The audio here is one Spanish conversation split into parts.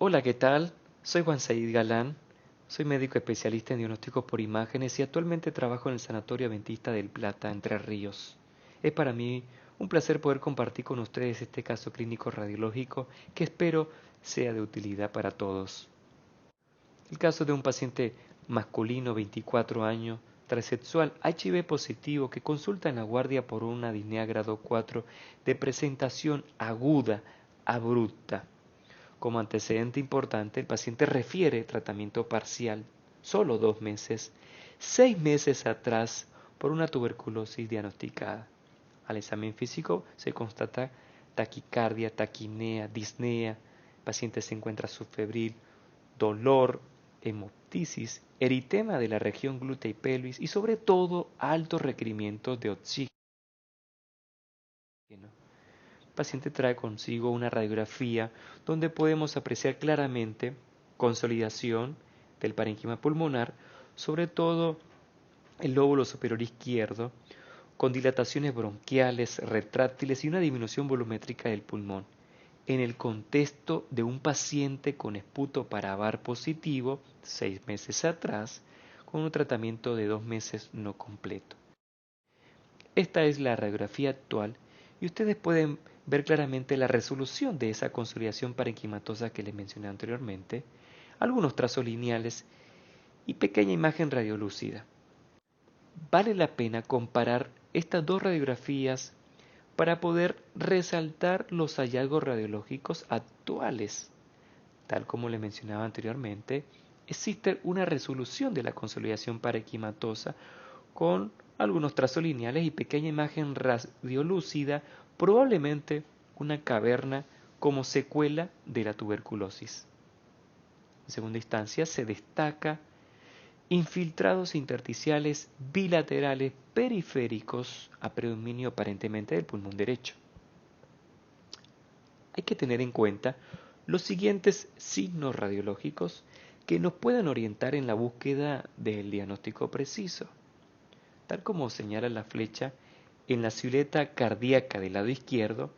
Hola, ¿qué tal? Soy Juan Said Galán, soy médico especialista en diagnósticos por imágenes y actualmente trabajo en el Sanatorio Adventista del Plata, Entre Ríos. Es para mí un placer poder compartir con ustedes este caso clínico radiológico que espero sea de utilidad para todos. El caso de un paciente masculino, 24 años, transexual, HIV positivo, que consulta en la guardia por una disnea grado 4 de presentación aguda, abrupta. Como antecedente importante, el paciente refiere tratamiento parcial, solo 2 meses, 6 meses atrás, por una tuberculosis diagnosticada. Al examen físico se constata taquicardia, taquinea, disnea, el paciente se encuentra subfebril, dolor, hemoptisis, eritema de la región glútea y pelvis y sobre todo altos requerimientos de oxígeno. El paciente trae consigo una radiografía donde podemos apreciar claramente consolidación del parénquima pulmonar, sobre todo el lóbulo superior izquierdo, con dilataciones bronquiales, retráctiles y una disminución volumétrica del pulmón, en el contexto de un paciente con esputo para VAR positivo 6 meses atrás, con un tratamiento de 2 meses no completo. Esta es la radiografía actual y ustedes pueden ver claramente la resolución de esa consolidación parenquimatosa que les mencioné anteriormente, algunos trazos lineales y pequeña imagen radiolúcida. Vale la pena comparar estas dos radiografías para poder resaltar los hallazgos radiológicos actuales. Tal como les mencionaba anteriormente, existe una resolución de la consolidación parenquimatosa con algunos trazos lineales y pequeña imagen radiolúcida, probablemente una caverna como secuela de la tuberculosis. En segunda instancia, se destaca infiltrados intersticiales bilaterales periféricos a predominio aparentemente del pulmón derecho. Hay que tener en cuenta los siguientes signos radiológicos que nos puedan orientar en la búsqueda del diagnóstico preciso. Tal como señala la flecha, en la silueta cardíaca del lado izquierdo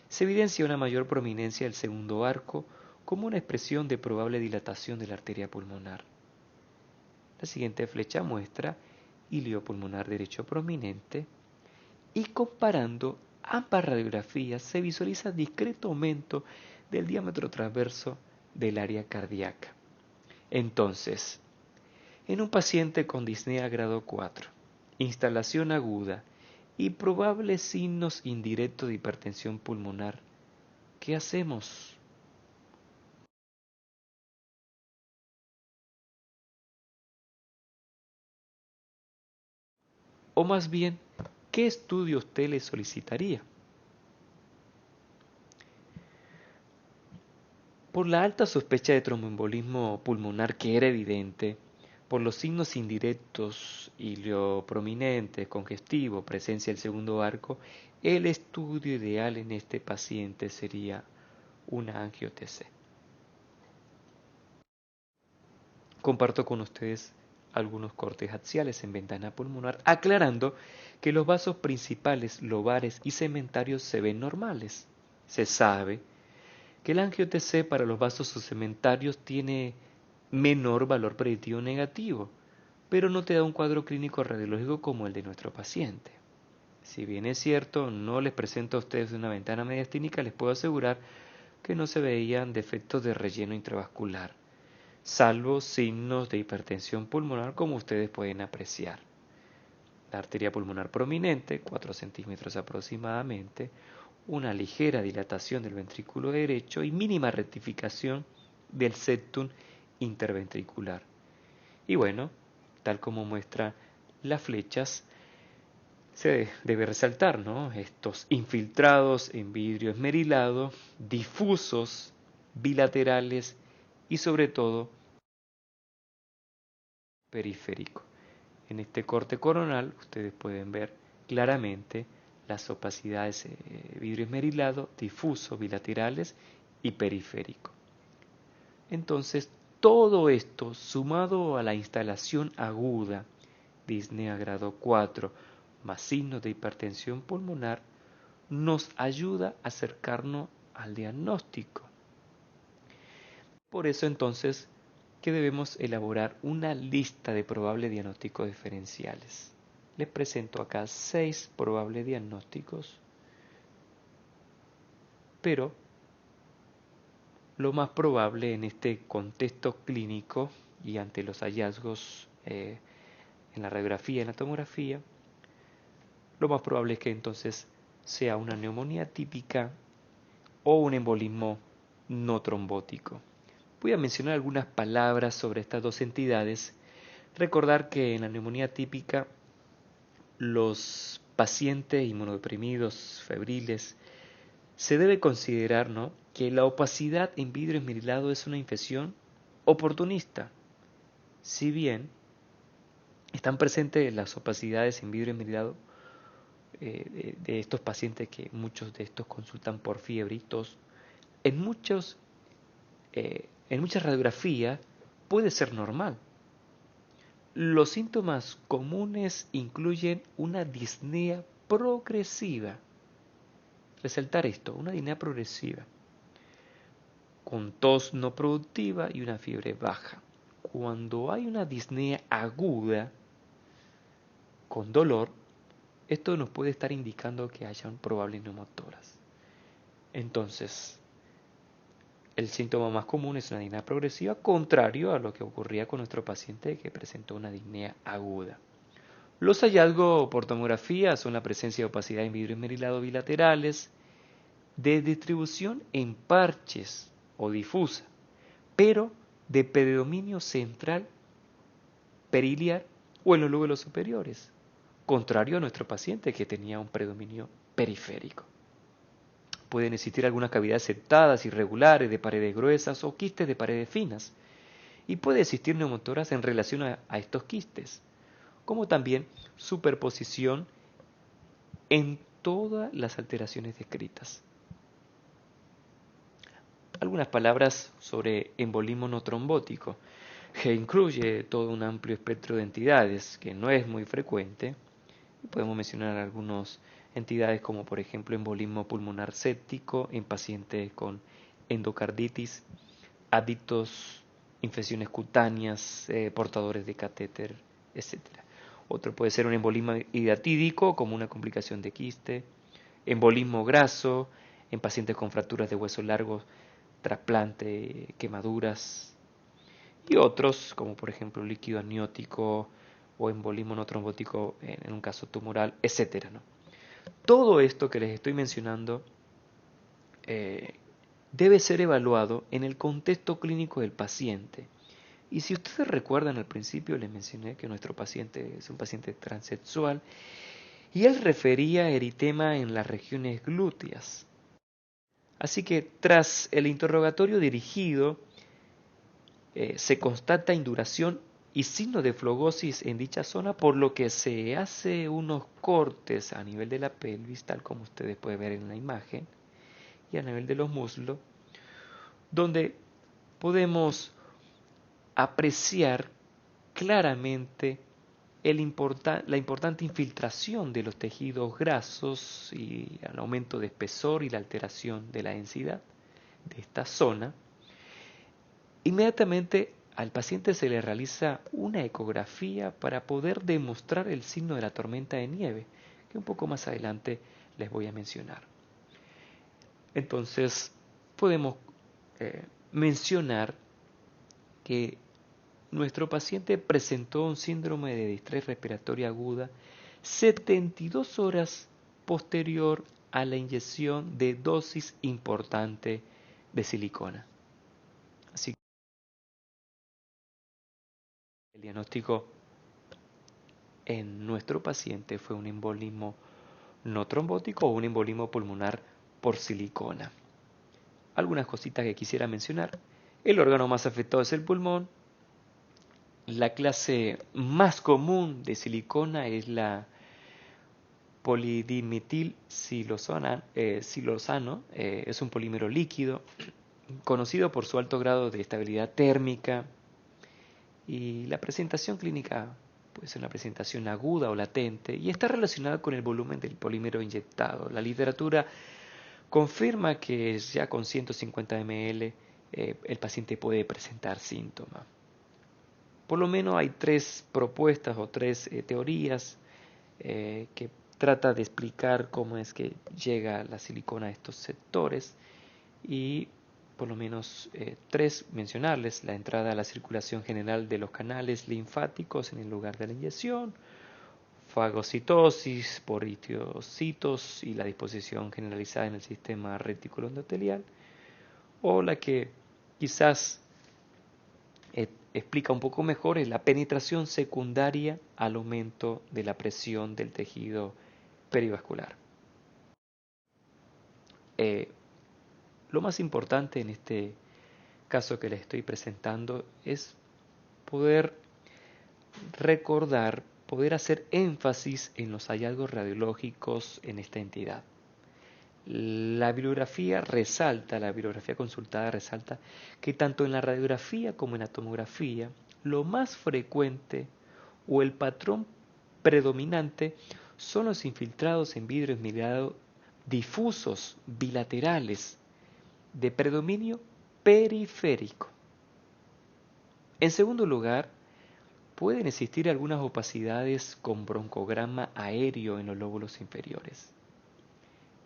se evidencia una mayor prominencia del segundo arco como una expresión de probable dilatación de la arteria pulmonar. La siguiente flecha muestra ilio pulmonar derecho prominente y comparando ambas radiografías se visualiza discreto aumento del diámetro transverso del área cardíaca. Entonces, en un paciente con disnea grado 4, instalación aguda y probables signos indirectos de hipertensión pulmonar, ¿qué hacemos? O más bien, ¿qué estudio usted le solicitaría? Por la alta sospecha de tromboembolismo pulmonar que era evidente, por los signos indirectos, ilio prominente, congestivo, presencia del segundo arco, el estudio ideal en este paciente sería una angio-TC. Comparto con ustedes algunos cortes axiales en ventana pulmonar, aclarando que los vasos principales, lobares y cementarios se ven normales. Se sabe que el angio-TC para los vasos subsegmentarios tiene menor valor predictivo negativo, pero no te da un cuadro clínico radiológico como el de nuestro paciente. Si bien es cierto, no les presento a ustedes una ventana mediastínica, les puedo asegurar que no se veían defectos de relleno intravascular, salvo signos de hipertensión pulmonar como ustedes pueden apreciar. La arteria pulmonar prominente, 4 centímetros aproximadamente, una ligera dilatación del ventrículo derecho y mínima rectificación del septum interventricular. Y bueno, tal como muestra las flechas, se debe resaltar, ¿no? Estos infiltrados en vidrio esmerilado, difusos, bilaterales y sobre todo periférico. En este corte coronal ustedes pueden ver claramente las opacidades vidrio esmerilado, difuso, bilaterales y periférico. Entonces, todo esto sumado a la instalación aguda, disnea grado 4, más signos de hipertensión pulmonar, nos ayuda a acercarnos al diagnóstico. Por eso entonces que debemos elaborar una lista de probables diagnósticos diferenciales. Les presento acá 6 probables diagnósticos, pero lo más probable en este contexto clínico y ante los hallazgos en la radiografía y en la tomografía, lo más probable es que entonces sea una neumonía típica o un embolismo no trombótico. Voy a mencionar algunas palabras sobre estas dos entidades. Recordar que en la neumonía típica los pacientes inmunodeprimidos, febriles, se debe considerar, ¿no?, que la opacidad en vidrio esmerilado es una infección oportunista. Si bien están presentes las opacidades en vidrio esmerilado de estos pacientes, que muchos de estos consultan por fiebre y tos, en muchas radiografías puede ser normal. Los síntomas comunes incluyen una disnea progresiva. Resaltar esto, una disnea progresiva, con tos no productiva y una fiebre baja. Cuando hay una disnea aguda con dolor, esto nos puede estar indicando que haya un probable neumotórax. Entonces, el síntoma más común es una disnea progresiva, contrario a lo que ocurría con nuestro paciente que presentó una disnea aguda. Los hallazgos por tomografía son la presencia de opacidad en vidrio esmerilado bilaterales, de distribución en parches o difusa, pero de predominio central periliar o en los lóbulos superiores, contrario a nuestro paciente que tenía un predominio periférico. Pueden existir algunas cavidades septadas irregulares de paredes gruesas o quistes de paredes finas, y puede existir neumotórax en relación a estos quistes, como también superposición en todas las alteraciones descritas. Algunas palabras sobre embolismo no trombótico, que incluye todo un amplio espectro de entidades, que no es muy frecuente. Y podemos mencionar algunas entidades como por ejemplo embolismo pulmonar séptico en pacientes con endocarditis, adictos, infecciones cutáneas, portadores de catéter, etc. Otro puede ser un embolismo hidatídico como una complicación de quiste, embolismo graso en pacientes con fracturas de hueso largos, trasplante, quemaduras, y otros como por ejemplo líquido amniótico o embolismo no trombótico en un caso tumoral, etcétera, ¿no? Todo esto que les estoy mencionando debe ser evaluado en el contexto clínico del paciente. Y si ustedes recuerdan, al principio les mencioné que nuestro paciente es un paciente transexual y él refería eritema en las regiones glúteas. Así que tras el interrogatorio dirigido, se constata induración y signo de flegosis en dicha zona, por lo que se hace unos cortes a nivel de la pelvis, tal como ustedes pueden ver en la imagen, y a nivel de los muslos, donde podemos apreciar claramente la importante infiltración de los tejidos grasos y el aumento de espesor y la alteración de la densidad de esta zona. Inmediatamente al paciente se le realiza una ecografía para poder demostrar el signo de la tormenta de nieve, que un poco más adelante les voy a mencionar. Entonces, podemos mencionar que nuestro paciente presentó un síndrome de distrés respiratoria aguda 72 horas posterior a la inyección de dosis importante de silicona. Así que el diagnóstico en nuestro paciente fue un embolismo no trombótico o un embolismo pulmonar por silicona. Algunas cositas que quisiera mencionar. El órgano más afectado es el pulmón. La clase más común de silicona es la polidimetil silosano, es un polímero líquido conocido por su alto grado de estabilidad térmica, y la presentación clínica puede ser una presentación aguda o latente y está relacionada con el volumen del polímero inyectado. La literatura confirma que ya con 150 ml el paciente puede presentar síntomas. Por lo menos hay 3 propuestas o 3 teorías que trata de explicar cómo es que llega la silicona a estos sectores y por lo menos 3 mencionarles: la entrada a la circulación general de los canales linfáticos en el lugar de la inyección, fagocitosis por histocitos y la disposición generalizada en el sistema reticuloendotelial, o la que quizás explica un poco mejor es la penetración secundaria al aumento de la presión del tejido perivascular. Lo más importante en este caso que les estoy presentando es poder recordar, poder hacer énfasis en los hallazgos radiológicos en esta entidad. La bibliografía consultada resalta que tanto en la radiografía como en la tomografía, lo más frecuente o el patrón predominante son los infiltrados en vidrio esmerilado difusos bilaterales de predominio periférico. En segundo lugar, pueden existir algunas opacidades con broncograma aéreo en los lóbulos inferiores.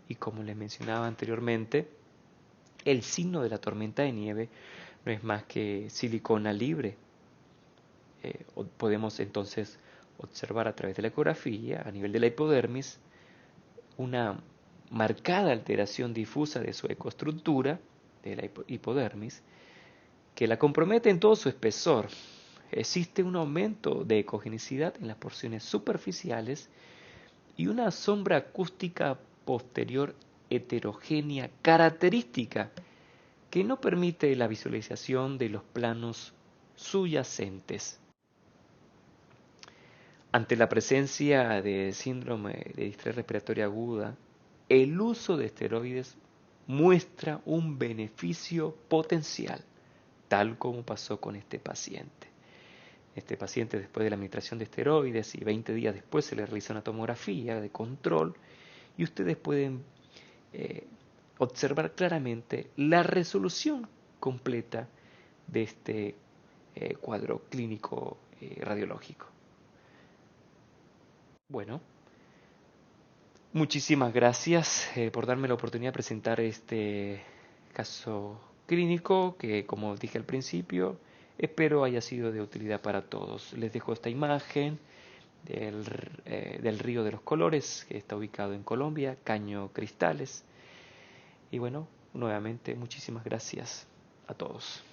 Y como les mencionaba anteriormente, el signo de la tormenta de nieve no es más que silicona libre. Podemos entonces observar a través de la ecografía, a nivel de la hipodermis, una marcada alteración difusa de su ecoestructura, de la hipodermis, que la compromete en todo su espesor. Existe un aumento de ecogenicidad en las porciones superficiales y una sombra acústica posterior heterogénea característica que no permite la visualización de los planos subyacentes. Ante la presencia de síndrome de distrés respiratoria aguda, el uso de esteroides muestra un beneficio potencial, tal como pasó con este paciente. Este paciente, después de la administración de esteroides y 20 días después, se le realiza una tomografía de control y ustedes pueden observar claramente la resolución completa de este cuadro clínico radiológico. Bueno, muchísimas gracias por darme la oportunidad de presentar este caso clínico que, como dije al principio, espero haya sido de utilidad para todos. Les dejo esta imagen del Río de los Colores, que está ubicado en Colombia, Caño Cristales. Y bueno, nuevamente muchísimas gracias a todos.